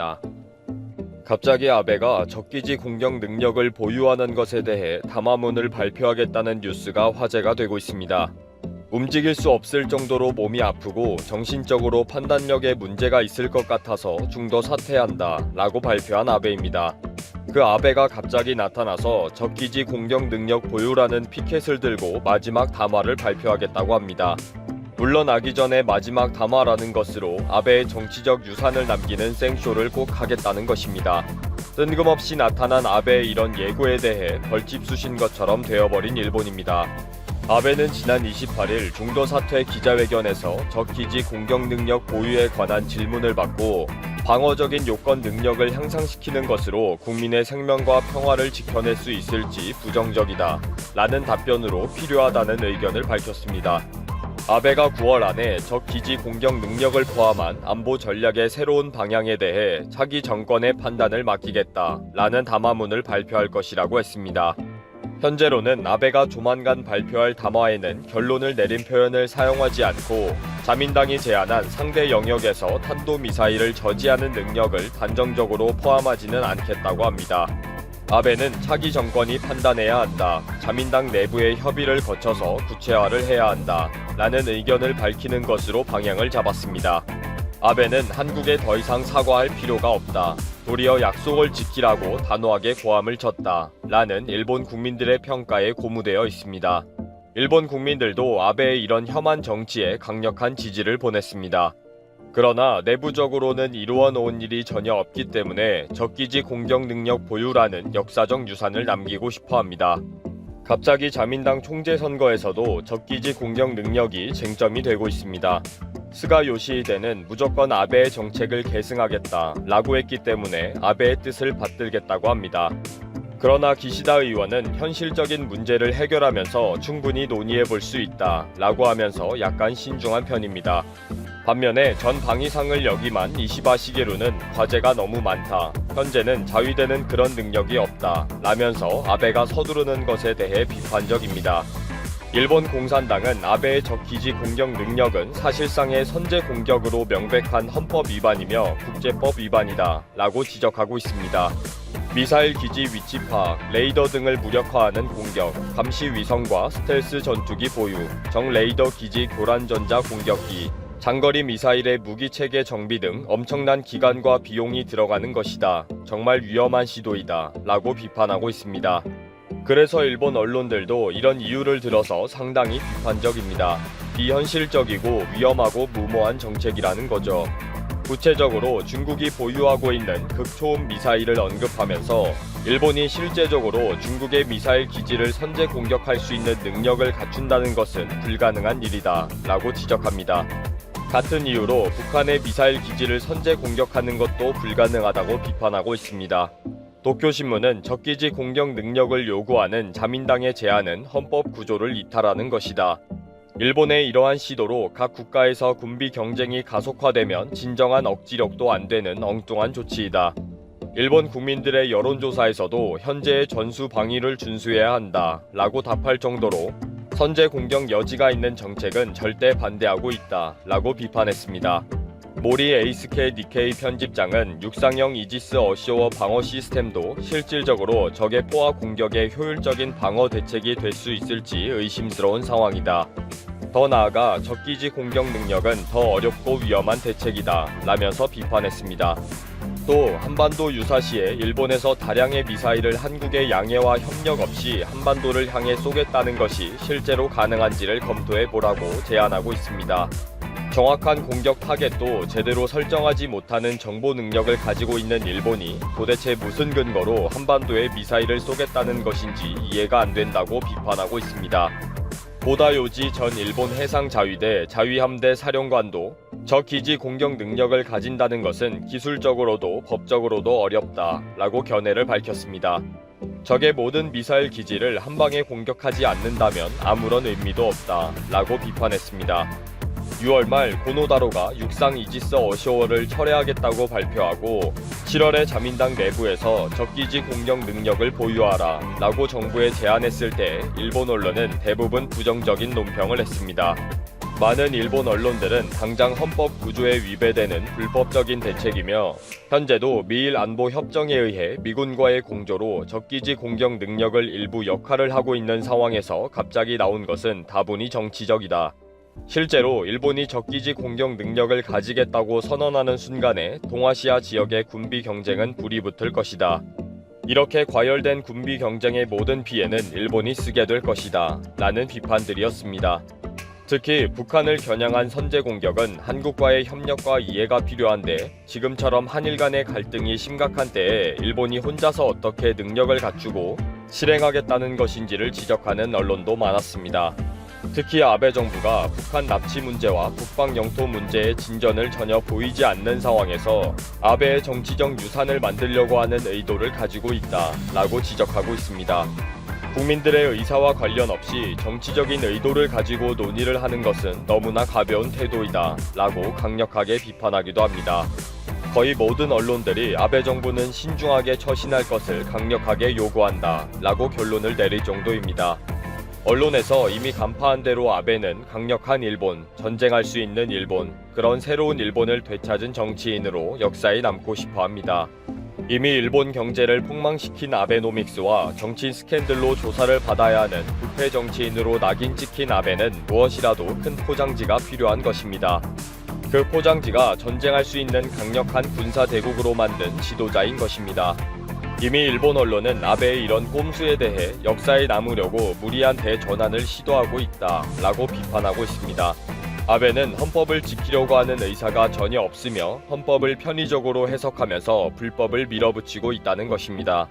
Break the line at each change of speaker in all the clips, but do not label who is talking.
밝혔습니다. 갑자기 아베가 적기지 공격 능력을 보유하는 것에 대해 담화문을 발표하겠다는 뉴스가 화제가 되고 있습니다. 움직일 수 없을 정도로 몸이 아프고 정신적으로 판단력에 문제가 있을 것 같아서 중도 사퇴한다 라고 발표한 아베입니다. 그 아베가 갑자기 나타나서 적기지 공격 능력 보유라는 피켓을 들고 마지막 담화를 발표하겠다고 합니다. 물러나기 전에 마지막 담화라는 것으로 아베의 정치적 유산을 남기는 생쇼를 꼭 하겠다는 것입니다. 뜬금없이 나타난 아베의 이런 예고에 대해 벌집 쑤신 것처럼 되어버린 일본입니다. 아베는 지난 28일 중도 사퇴 기자회견에서 적기지 공격 능력 보유에 관한 질문을 받고 방어적인 요건 능력을 향상시키는 것으로 국민의 생명과 평화를 지켜낼 수 있을지 부정적이다 라는 답변으로 필요하다는 의견을 밝혔습니다. 아베가 9월 안에 적기지 공격 능력을 포함한 안보 전략의 새로운 방향에 대해 차기 정권의 판단을 맡기겠다 라는 담화문을 발표할 것이라고 했습니다. 현재로는 아베가 조만간 발표할 담화에는 결론을 내린 표현을 사용하지 않고 자민당이 제안한 상대 영역에서 탄도미사일을 저지하는 능력을 단정적으로 포함하지는 않겠다고 합니다. 아베는 차기 정권이 판단해야 한다. 자민당 내부의 협의를 거쳐서 구체화를 해야 한다. 라는 의견을 밝히는 것으로 방향을 잡았습니다. 아베는 한국에 더 이상 사과할 필요가 없다. 도리어 약속을 지키라고 단호하게 고함을 쳤다. 라는 일본 국민들의 평가에 고무되어 있습니다. 일본 국민들도 아베의 이런 혐한 정치에 강력한 지지를 보냈습니다. 그러나 내부적으로는 이루어 놓은 일이 전혀 없기 때문에 적기지 공격 능력 보유라는 역사적 유산을 남기고 싶어 합니다. 갑자기 자민당 총재 선거에서도 적기지 공격 능력이 쟁점이 되고 있습니다. 스가 요시히데는 무조건 아베의 정책을 계승하겠다 라고 했기 때문에 아베의 뜻을 받들겠다고 합니다. 그러나 기시다 의원은 현실적인 문제를 해결하면서 충분히 논의해 볼 수 있다 라고 하면서 약간 신중한 편입니다. 반면에 전 방위상을 역임한 이시바 시게루는 과제가 너무 많다. 현재는 자위대는 그런 능력이 없다. 라면서 아베가 서두르는 것에 대해 비판적입니다. 일본 공산당은 아베의 적기지 공격 능력은 사실상의 선제 공격으로 명백한 헌법 위반이며 국제법 위반이다. 라고 지적하고 있습니다. 미사일 기지 위치 파악, 레이더 등을 무력화하는 공격, 감시 위성과 스텔스 전투기 보유, 정 레이더 기지 교란 전자 공격기, 장거리 미사일의 무기체계 정비 등 엄청난 기간과 비용이 들어가는 것이다. 정말 위험한 시도이다. 라고 비판하고 있습니다. 그래서 일본 언론들도 이런 이유를 들어서 상당히 비판적입니다. 비현실적이고 위험하고 무모한 정책이라는 거죠. 구체적으로 중국이 보유하고 있는 극초음 미사일을 언급하면서 일본이 실제적으로 중국의 미사일 기지를 선제 공격할 수 있는 능력을 갖춘다는 것은 불가능한 일이다. 라고 지적합니다. 같은 이유로 북한의 미사일 기지를 선제 공격하는 것도 불가능하다고 비판하고 있습니다. 도쿄신문은 적기지 공격 능력을 요구하는 자민당의 제안은 헌법 구조를 이탈하는 것이다. 일본의 이러한 시도로 각 국가에서 군비 경쟁이 가속화되면 진정한 억지력도 안 되는 엉뚱한 조치이다. 일본 국민들의 여론조사에서도 현재의 전수 방위를 준수해야 한다 라고 답할 정도로 선제 공격 여지가 있는 정책은 절대 반대하고 있다 라고 비판했습니다. 모리 에이스케 니케이 편집장은 육상형 이지스 어시오어 방어 시스템도 실질적으로 적의 포화 공격에 효율적인 방어 대책이 될 수 있을지 의심스러운 상황이다. 더 나아가 적기지 공격 능력은 더 어렵고 위험한 대책이다 라면서 비판했습니다. 또 한반도 유사시에 일본에서 다량의 미사일을 한국의 양해와 협력 없이 한반도를 향해 쏘겠다는 것이 실제로 가능한지를 검토해 보라고 제안하고 있습니다. 정확한 공격 타겟도 제대로 설정하지 못하는 정보 능력을 가지고 있는 일본이 도대체 무슨 근거로 한반도에 미사일을 쏘겠다는 것인지 이해가 안 된다고 비판하고 있습니다. 오다 요지 전 일본 해상자위대 자위함대 사령관도 적 기지 공격 능력을 가진다는 것은 기술적으로도 법적으로도 어렵다 라고 견해를 밝혔습니다. 적의 모든 미사일 기지를 한 방에 공격하지 않는다면 아무런 의미도 없다 라고 비판했습니다. 6월 말 고노다로가 육상 이지스 어쇼어를 철회하겠다고 발표하고 7월에 자민당 내부에서 적기지 공격 능력을 보유하라 라고 정부에 제안했을 때 일본 언론은 대부분 부정적인 논평을 했습니다. 많은 일본 언론들은 당장 헌법 구조에 위배되는 불법적인 대책이며 현재도 미일 안보 협정에 의해 미군과의 공조로 적기지 공격 능력을 일부 역할을 하고 있는 상황에서 갑자기 나온 것은 다분히 정치적이다. 실제로 일본이 적기지 공격 능력을 가지겠다고 선언하는 순간에 동아시아 지역의 군비 경쟁은 불이 붙을 것이다. 이렇게 과열된 군비 경쟁의 모든 피해는 일본이 쓰게 될 것이다. 라는 비판들이었습니다. 특히 북한을 겨냥한 선제 공격은 한국과의 협력과 이해가 필요한데 지금처럼 한일 간의 갈등이 심각한 때에 일본이 혼자서 어떻게 능력을 갖추고 실행하겠다는 것인지를 지적하는 언론도 많았습니다. 특히 아베 정부가 북한 납치 문제와 북방 영토 문제의 진전을 전혀 보이지 않는 상황에서 아베의 정치적 유산을 만들려고 하는 의도를 가지고 있다라고 지적하고 있습니다. 국민들의 의사와 관련 없이 정치적인 의도를 가지고 논의를 하는 것은 너무나 가벼운 태도이다 라고 강력하게 비판하기도 합니다. 거의 모든 언론들이 아베 정부는 신중하게 처신할 것을 강력하게 요구한다 라고 결론을 내릴 정도입니다. 언론에서 이미 간파한 대로 아베는 강력한 일본, 전쟁할 수 있는 일본, 그런 새로운 일본을 되찾은 정치인으로 역사에 남고 싶어 합니다. 이미 일본 경제를 폭망시킨 아베노믹스와 정치 스캔들로 조사를 받아야 하는 부패 정치인으로 낙인 찍힌 아베는 무엇이라도 큰 포장지가 필요한 것입니다. 그 포장지가 전쟁할 수 있는 강력한 군사 대국으로 만든 지도자인 것입니다. 이미 일본 언론은 아베의 이런 꼼수에 대해 역사에 남으려고 무리한 대전환을 시도하고 있다라고 비판하고 있습니다. 아베는 헌법을 지키려고 하는 의사가 전혀 없으며 헌법을 편의적으로 해석하면서 불법을 밀어붙이고 있다는 것입니다.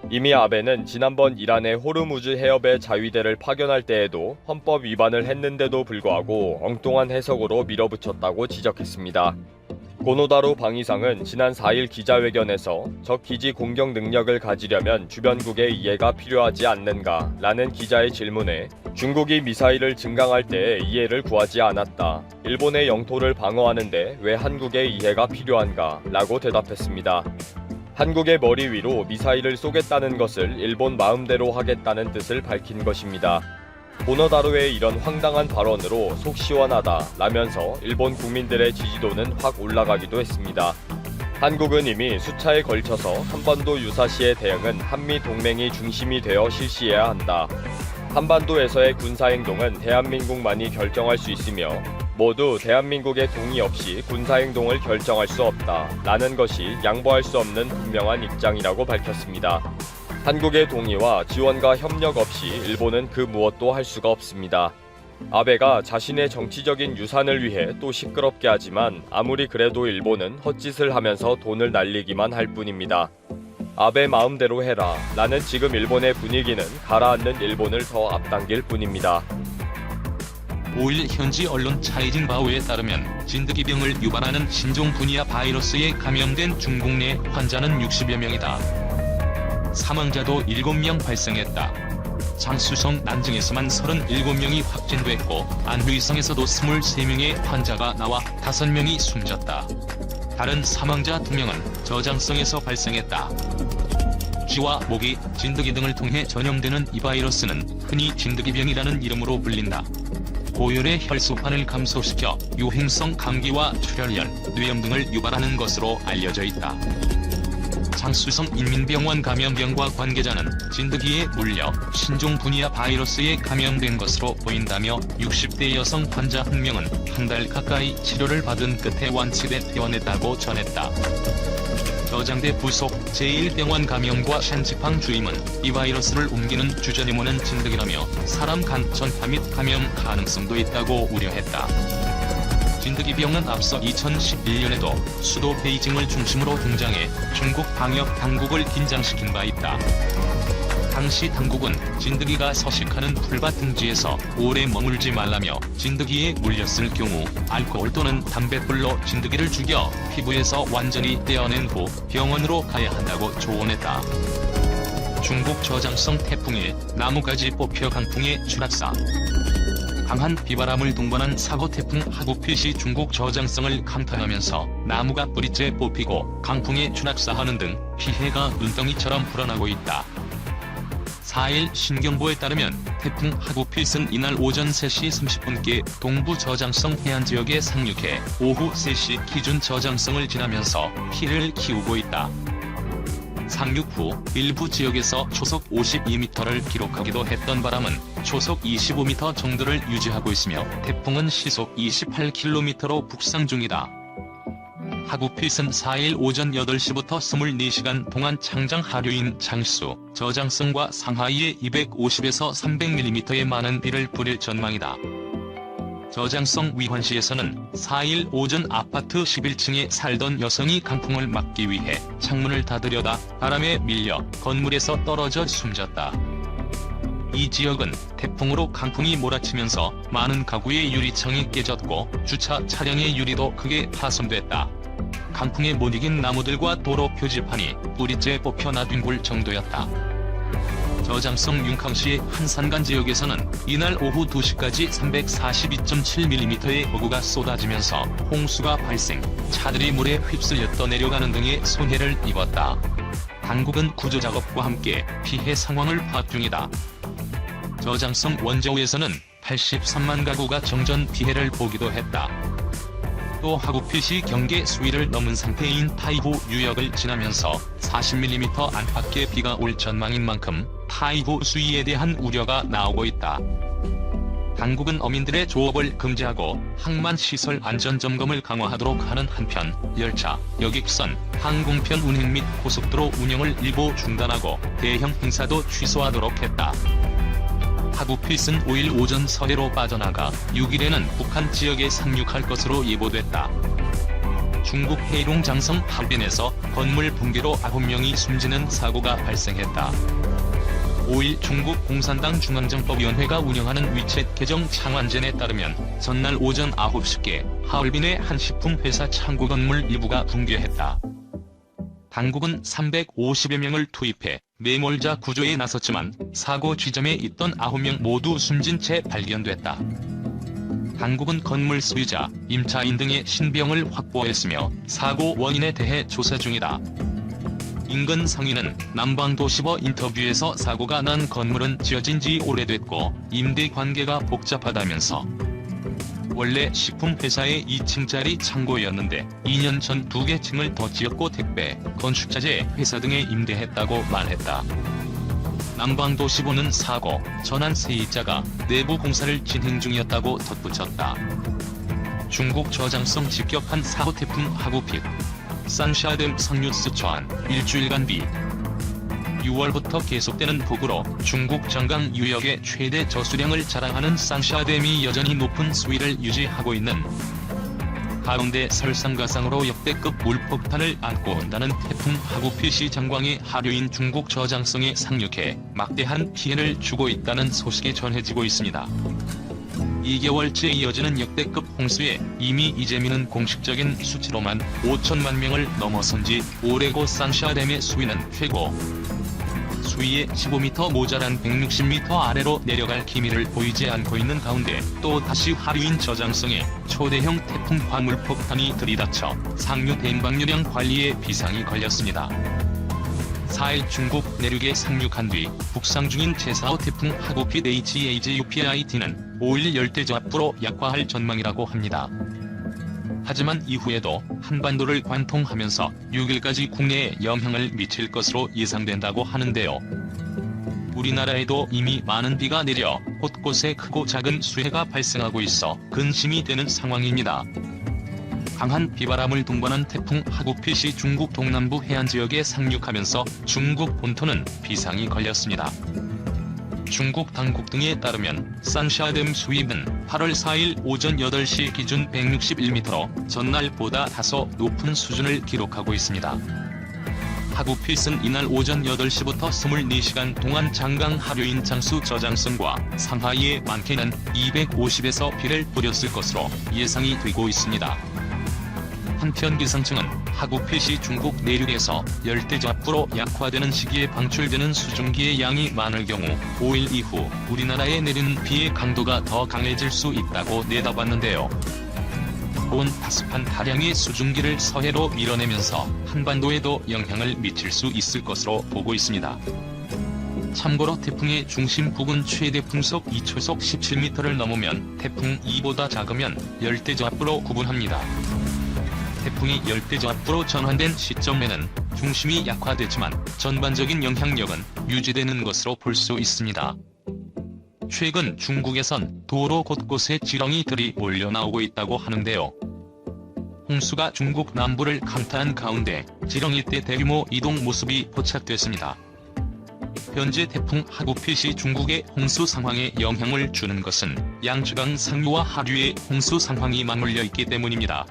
이미 아베는 지난번 이란의 호르무즈 해협에 자위대를 파견할 때에도 헌법 위반을 했는데도 불구하고 엉뚱한 해석으로 밀어붙였다고 지적했습니다. 고노다로 방위상은 지난 4일 기자회견에서 적 기지 공격 능력을 가지려면 주변국의 이해가 필요하지 않는가? 라는 기자의 질문에 중국이 미사일을 증강할 때 이해를 구하지 않았다. 일본의 영토를 방어하는데 왜 한국의 이해가 필요한가? 라고 대답했습니다. 한국의 머리 위로 미사일을 쏘겠다는 것을 일본 마음대로 하겠다는 뜻을 밝힌 것입니다. 고노다로의 이런 황당한 발언으로 속 시원하다 라면서 일본 국민들의 지지도는 확 올라가기도 했습니다. 한국은 이미 수차에 걸쳐서 한반도 유사시의 대응은 한미 동맹이 중심이 되어 실시해야 한다. 한반도에서의 군사행동은 대한민국만이 결정할 수 있으며 모두 대한민국의 동의 없이 군사행동을 결정할 수 없다. 라는 것이 양보할 수 없는 분명한 입장이라고 밝혔습니다. 한국의 동의와 지원과 협력 없이 일본은 그 무엇도 할 수가 없습니다. 아베가 자신의 정치적인 유산을 위해 또 시끄럽게 하지만 아무리 그래도 일본은 헛짓을 하면서 돈을 날리기만 할 뿐입니다. 아베 마음대로 해라 라는 지금 일본의 분위기는 가라앉는 일본을 더 앞당길 뿐입니다.
5일 현지 언론 차이징바오에 따르면 진드기병을 유발하는 신종 분이아 바이러스에 감염된 중국 내 환자는 60여 명이다. 사망자도 7명 발생했다. 장쑤성 난징에서만 37명이 확진됐고 안후이성에서도 23명의 환자가 나와 5명이 숨졌다. 다른 사망자 2명은 저장성에서 발생했다. 쥐와 모기, 진드기 등을 통해 전염되는 이 바이러스는 흔히 진드기병이라는 이름으로 불린다. 고열의 혈소판을 감소시켜 유행성 감기와 출혈열, 뇌염 등을 유발하는 것으로 알려져 있다. 장쑤성 인민병원 감염병과 관계자는 진드기에 물려 신종 분이아 바이러스에 감염된 것으로 보인다며 60대 여성 환자 1명은 한 달 가까이 치료를 받은 끝에 완치돼 퇴원했다고 전했다. 저장대 부속 제1병원 감염과 샨지팡 주임은 이 바이러스를 옮기는 주전이모는 진드기라며 사람 간 전파 및 감염 가능성도 있다고 우려했다. 진드기병은 앞서 2011년에도 수도 베이징을 중심으로 등장해 중국 방역 당국을 긴장시킨 바 있다. 당시 당국은 진드기가 서식하는 풀밭 등지에서 오래 머물지 말라며 진드기에 물렸을 경우 알코올 또는 담뱃불로 진드기를 죽여 피부에서 완전히 떼어낸 후 병원으로 가야 한다고 조언했다. 중국 저장성 태풍1 나무가지 뽑혀 강풍의 추락사. 강한 비바람을 동반한 사고 태풍 하구핏이 중국 저장성을 강타하면서 나무가 뿌리째 뽑히고 강풍에 추락사하는 등 피해가 눈덩이처럼 불어나고 있다. 4일 신경보에 따르면 태풍 하구필은 이날 오전 3시 30분께 동부 저장성 해안 지역에 상륙해 오후 3시 기준 저장성을 지나면서 피해를 키우고 있다. 상륙 후 일부 지역에서 초속 52m를 기록하기도 했던 바람은 초속 25m 정도를 유지하고 있으며 태풍은 시속 28km로 북상 중이다. 하구필은 4일 오전 8시부터 24시간 동안 창장 하류인 장수, 저장성과 상하이에 250에서 300mm의 많은 비를 뿌릴 전망이다. 저장성 위환시에서는 4일 오전 아파트 11층에 살던 여성이 강풍을 막기 위해 창문을 닫으려다 바람에 밀려 건물에서 떨어져 숨졌다. 이 지역은 태풍으로 강풍이 몰아치면서 많은 가구의 유리창이 깨졌고 주차 차량의 유리도 크게 파손됐다. 강풍에 못 이긴 나무들과 도로 표지판이 뿌리째 뽑혀 나뒹굴 정도였다. 저장성 윤캉시의 한산간 지역에서는 이날 오후 2시까지 342.7mm의 폭우가 쏟아지면서 홍수가 발생, 차들이 물에 휩쓸려 떠내려가는 등의 손해를 입었다. 당국은 구조작업과 함께 피해 상황을 파악 중이다. 저장성 원저우에서는 83만 가구가 정전 피해를 보기도 했다. 또 하구필시 경계 수위를 넘은 상태인 타이후 유역을 지나면서 40mm 안팎의 비가 올 전망인 만큼 타이후 수위에 대한 우려가 나오고 있다. 당국은 어민들의 조업을 금지하고 항만시설 안전점검을 강화하도록 하는 한편 열차, 여객선, 항공편 운행 및 고속도로 운영을 일부 중단하고 대형 행사도 취소하도록 했다. 하구필은 5일 오전 서해로 빠져나가 6일에는 북한 지역에 상륙할 것으로 예보됐다. 중국 해룡 장성 하변에서 건물 붕괴로 9명이 숨지는 사고가 발생했다. 5일 중국 공산당 중앙정법위원회가 운영하는 위챗 계정 창완젠에 따르면 전날 오전 9시께 하얼빈의 한 식품회사 창고 건물 일부가 붕괴했다. 당국은 350여 명을 투입해 매몰자 구조에 나섰지만 사고 지점에 있던 9명 모두 숨진 채 발견됐다. 당국은 건물 소유자, 임차인 등의 신병을 확보했으며 사고 원인에 대해 조사 중이다. 인근 상인은 남방도시버 인터뷰에서 사고가 난 건물은 지어진 지 오래됐고 임대 관계가 복잡하다면서 원래 식품회사의 2층짜리 창고였는데 2년 전 2개 층을 더 지었고 택배, 건축자재 회사 등에 임대했다고 말했다. 남방도시보는 사고, 전환 세입자가 내부 공사를 진행 중이었다고 덧붙였다. 중국 저장성 직격한 4호 태풍 하구필. 산샤댐 상류 스촨, 일주일간 비. 6월부터 계속되는 폭우로 중국 정강 유역의 최대 저수량을 자랑하는 산샤댐이 여전히 높은 수위를 유지하고 있는 가운데 설상가상으로 역대급 물폭탄을 안고 온다는 태풍 하구필이 장광의 하류인 중국 저장성에 상륙해 막대한 피해를 주고 있다는 소식이 전해지고 있습니다. 2개월째 이어지는 역대급 홍수에 이미 이재민은 공식적인 수치로만 5천만 명을 넘어선 지 오래고 산샤댐의 수위는 최고 수위에 15m 모자란 160m 아래로 내려갈 기미를 보이지 않고 있는 가운데 또 다시 하류인 저장성에 초대형 태풍 화물폭탄이 들이닥쳐 상류 댐방류량 관리에 비상이 걸렸습니다. 4일 중국 내륙에 상륙한 뒤 북상 중인 제4호 태풍 하구필 HAJUPIT는 5일 열대저압부로 약화할 전망이라고 합니다. 하지만 이후에도 한반도를 관통하면서 6일까지 국내에 영향을 미칠 것으로 예상된다고 하는데요. 우리나라에도 이미 많은 비가 내려 곳곳에 크고 작은 수해가 발생하고 있어 근심이 되는 상황입니다. 강한 비바람을 동반한 태풍 하구필이 중국 동남부 해안 지역에 상륙하면서 중국 본토는 비상이 걸렸습니다. 중국 당국 등에 따르면 산샤댐 수위는 8월 4일 오전 8시 기준 161m로 전날보다 다소 높은 수준을 기록하고 있습니다. 하구필은 이날 오전 8시부터 24시간 동안 장강 하류인 장수 저장성과 상하이에 많게는 250에서 비를 뿌렸을 것으로 예상이 되고 있습니다. 한편 기상청은 하구필이 중국 내륙에서 열대저압부로 약화되는 시기에 방출되는 수증기의 양이 많을 경우 5일 이후 우리나라에 내리는 비의 강도가 더 강해질 수 있다고 내다봤는데요. 온 다습한 다량의 수증기를 서해로 밀어내면서 한반도에도 영향을 미칠 수 있을 것으로 보고 있습니다. 참고로 태풍의 중심 부근 최대 풍속 2초속 17m를 넘으면 태풍 2보다 작으면 열대저압부로 구분합니다. 태풍이 열대저압부로 전환된 시점에는 중심이 약화됐지만 전반적인 영향력은 유지되는 것으로 볼 수 있습니다. 최근 중국에선 도로 곳곳에 지렁이 들이 몰려 나오고 있다고 하는데요. 홍수가 중국 남부를 강타한 가운데 지렁이떼 대규모 이동 모습이 포착됐습니다. 현재 태풍 하구핏이 중국의 홍수 상황에 영향을 주는 것은 양쯔강 상류와 하류의 홍수 상황이 맞물려 있기 때문입니다.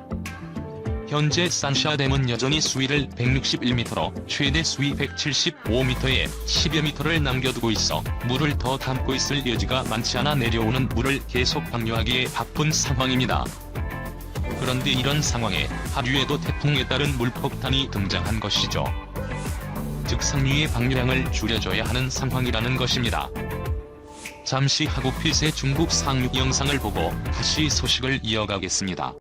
현재 산샤댐은 여전히 수위를 161m로 최대 수위 175m에 10여 미터를 남겨두고 있어 물을 더 담고 있을 여지가 많지 않아 내려오는 물을 계속 방류하기에 바쁜 상황입니다. 그런데 이런 상황에 하류에도 태풍에 따른 물폭탄이 등장한 것이죠. 즉 상류의 방류량을 줄여줘야 하는 상황이라는 것입니다. 잠시 하구핏의 중국 상륙 영상을 보고 다시 소식을 이어가겠습니다.